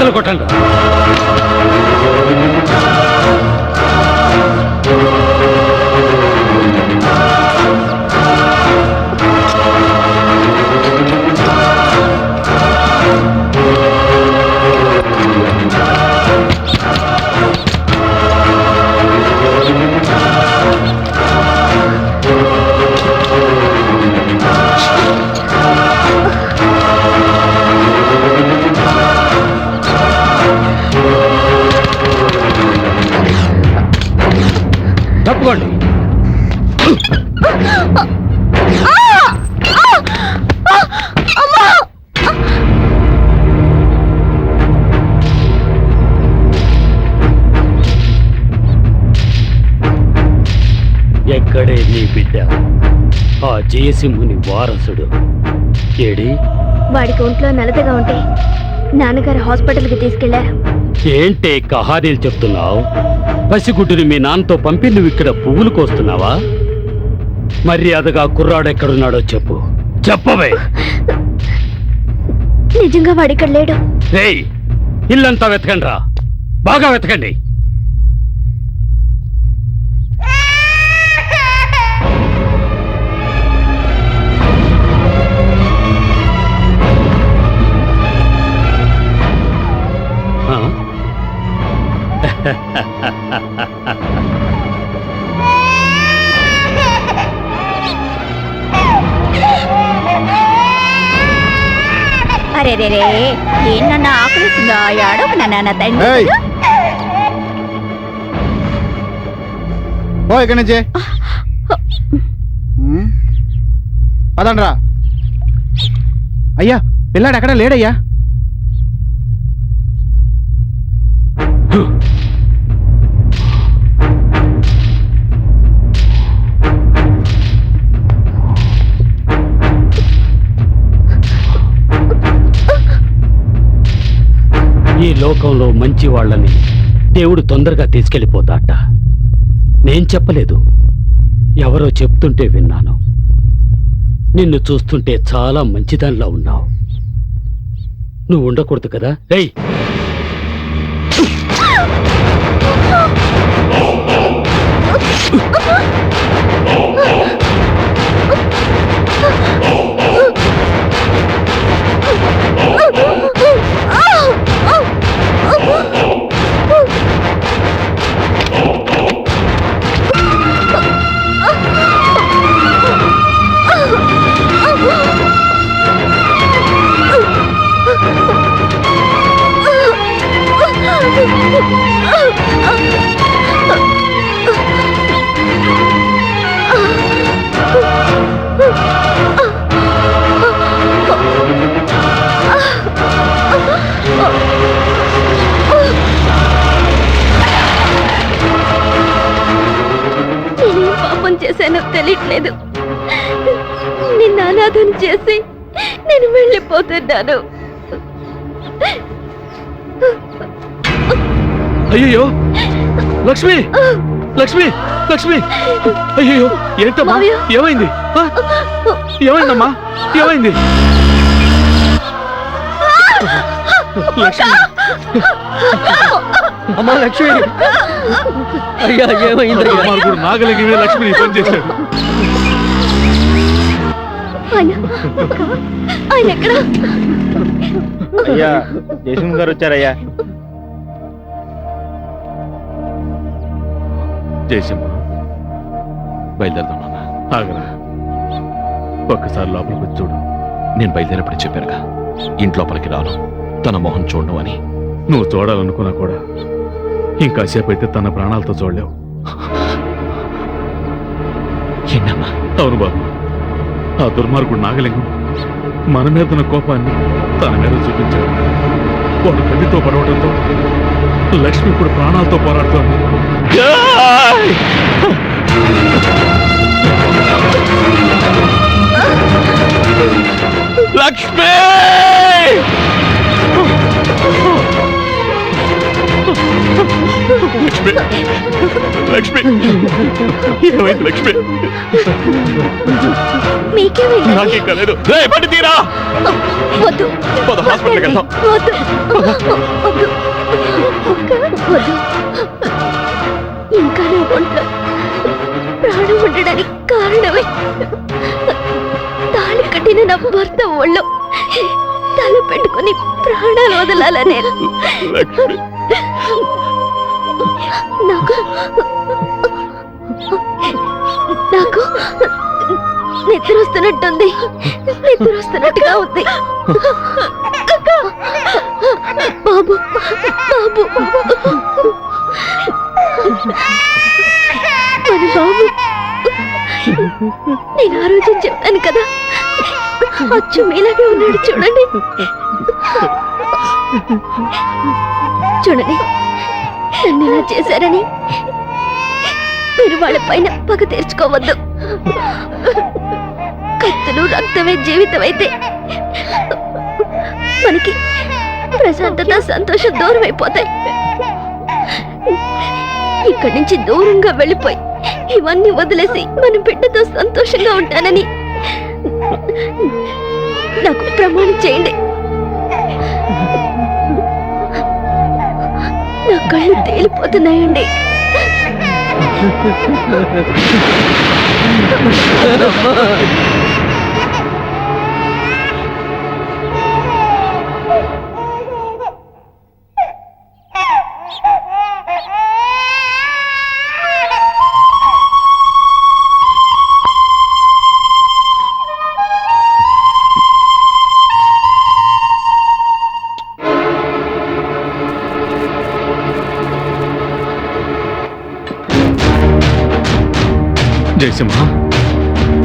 బద్దలు కొట్టండి. తప్పుకోండి. ఎక్కడే నీ బిడ్డ? ఆ జయసింహుని వారసుడు ఏడి? వాడికి ఒంట్లో నలతగా ఉంటే నాన్నగారు హాస్పిటల్కి తీసుకెళ్లారు. ఏంటే కహానీలు చెప్తున్నావు? పసిగుడ్డుని మీ నాన్నతో పంపి నువ్వు ఇక్కడ పువ్వులు కోస్తున్నావా? మర్యాదగా కుర్రాడెక్కడున్నాడో చెప్పు. చెప్పవే. నిజంగా వాడిక్కడ లేడు. రేయ్, ఇల్లంతా వెతకండి రా, బాగా వెతకండి. అరే రే రే, ఏమన్నా ఆకలిస్తుందా? ఆడోకు నాన్న తండ్రి. ఇక్కడి నుంచి పదండ్రా. అయ్యా, పిల్లాడు ఎక్కడ లేడయ్యా. ఈ లోకంలో మంచి వాళ్ళని దేవుడు తొందరగా తీసుకెళ్ళిపోతాట. నేను చెప్పలేదు, ఎవరో చెప్తుంటే విన్నాను. నిన్ను చూస్తుంటే చాలా మంచిదానిలా ఉన్నావు. నువ్వు ఉండకూడదు కదా. రేయ్, చేశానో తెలియట్లేదు. నిన్ను అనాథం చేసి నేను వెళ్ళిపోతున్నాను. అయ్యో లక్ష్మి, లక్ష్మి, లక్ష్మి, అయ్యో ఏంటమ్మా? ఏమైంది? ఏమైందమ్మా? ఏమైంది? లక్ష్మి, అమ్మా లక్ష్మి, అయ్యా ఏమైంది? నాగలింగమే లక్ష్మిని ఫోన్ చేశాడు. ఆయన ఎక్కడ? అయ్యా, జయసింహ్ గారు వచ్చారయ్యా. జయసింహ, బయలుదేరుతున్నా. ఆగరా, ఒక్కసారి లోపలికి వచ్చి చూడు. నేను బయలుదేరప్పుడు చెప్పారుగా, ఇంట్లోపలికి రాను, తన మొహం చూడను అని. నువ్వు చూడాలనుకున్నా కూడా ఇంకాసేపు అయితే తన ప్రాణాలతో చూడలేవు. ఏంటమ్మా? అవును బాబు, ఆ దుర్మార్గుడు నాగలింగం మన మీద ఉన్న కోపాన్ని తన మీద చూపించాడు. వాడు తల్లితో పడవడంతో లక్ష్మి ఇప్పుడు ప్రాణాలతో పోరాడుతోంది. లక్ష్మి, లక్ష్మి, లక్ష్మి, ఏమైంది లక్ష్మి? మీ మీకేమైంది? నాకేం కాలేదు. రేయ్, బండి తీరా. వద్దు. పద, హాస్పిటల్కి వెళ్దాం. వద్దు. వద్దు. వద్దు. ఇంకా నా ఒంట్లో ప్రాణం ఉండడానికి కారణమే తాళి కట్టిన నా భర్త ఒళ్ళో తల పెట్టుకుని ప్రాణాలు వదలాలనే. లక్ష్మి, నాకు నాకు నిద్ర వస్తున్నట్టుంది. నిద్ర వస్తున్నట్టుగా ఉంది. బాబు, బాబు, మన బాబు. నేను ఆ రోజు చెప్పాను కదా, అచ్చు మీలాగే ఉన్నాడు. చూడండి, చూడండి, నన్ను ఇలా చేశారని మీరు వాళ్ళ పైన పగ తీర్చుకోవద్దు. కత్తులు రక్తమే జీవితం అయితే మనకి ప్రశాంతత, సంతోషం దూరం అయిపోతాయి. ఇక్కడి నుంచి దూరంగా వెళ్ళిపోయి ఇవన్నీ వదిలేసి మన బిడ్డతో సంతోషంగా ఉంటానని నాకు ప్రమాణం చేయండి. నా కళ్ళు తేలిపోతున్నాయండి. జయసింహ,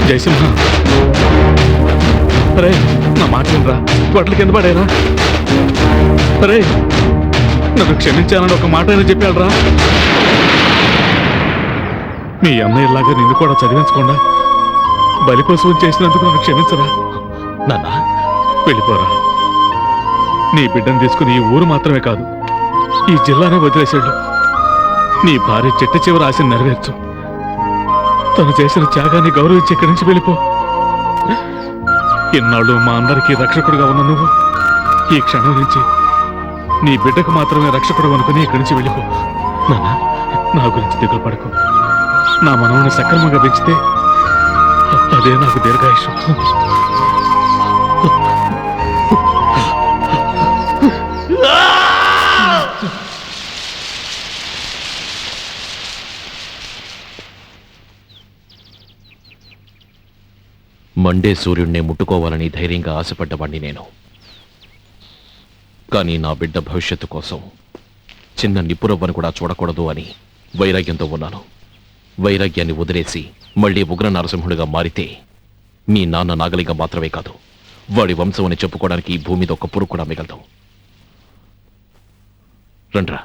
జయసింహ, అరే నా మాట వినరా. బట్టలు కింద పడేరా. అరే, నన్ను క్షమించాలని ఒక మాట అయినా చెప్పాడురా. మీ అన్నయ్యలాగా నిన్ను కూడా చదివించకుండా బలిపశువుని చేసినందుకు నన్ను క్షమించరా. నాన్న, వెళ్ళిపోరా. నీ బిడ్డను తీసుకుని ఈ ఊరు మాత్రమే కాదు, ఈ జిల్లానే వదిలేసాడు. నీ భార్య చిట్ట చివరి ఆశను నెరవేర్చు. తను చేసిన త్యాగాన్ని గౌరవించి ఇక్కడి నుంచి వెళ్ళిపో. ఇన్నాళ్ళు మా అందరికీ రక్షకుడుగా ఉన్న నువ్వు ఈ క్షణం నుంచి నీ బిడ్డకు మాత్రమే రక్షకుడు అనుకుని ఇక్కడి నుంచి వెళ్ళిపో. నాన్న, నా గురించి దిగులు పడకు. నా మనవుని సక్రమంగా పెంచితే అదే నాకు దీర్ఘాయుషం. మండే సూర్యుడిని ముట్టుకోవాలని ధైర్యంగా ఆశపడ్డవాణ్ణి నేను. కానీ నా బిడ్డ భవిష్యత్తు కోసం చిన్న నిప్పురవ్వను కూడా చూడకూడదు అని వైరాగ్యంతో ఉన్నాను. వైరాగ్యాన్ని వదిలేసి మళ్ళీ ఉగ్ర నరసింహుడిగా మారితే మీ నాన్న నాగలింగం మాత్రమే కాదు, వాడి వంశం అని చెప్పుకోవడానికి ఈ భూమి మీద ఒక్క పురుగు కూడా మిగలదు. రండ్రా.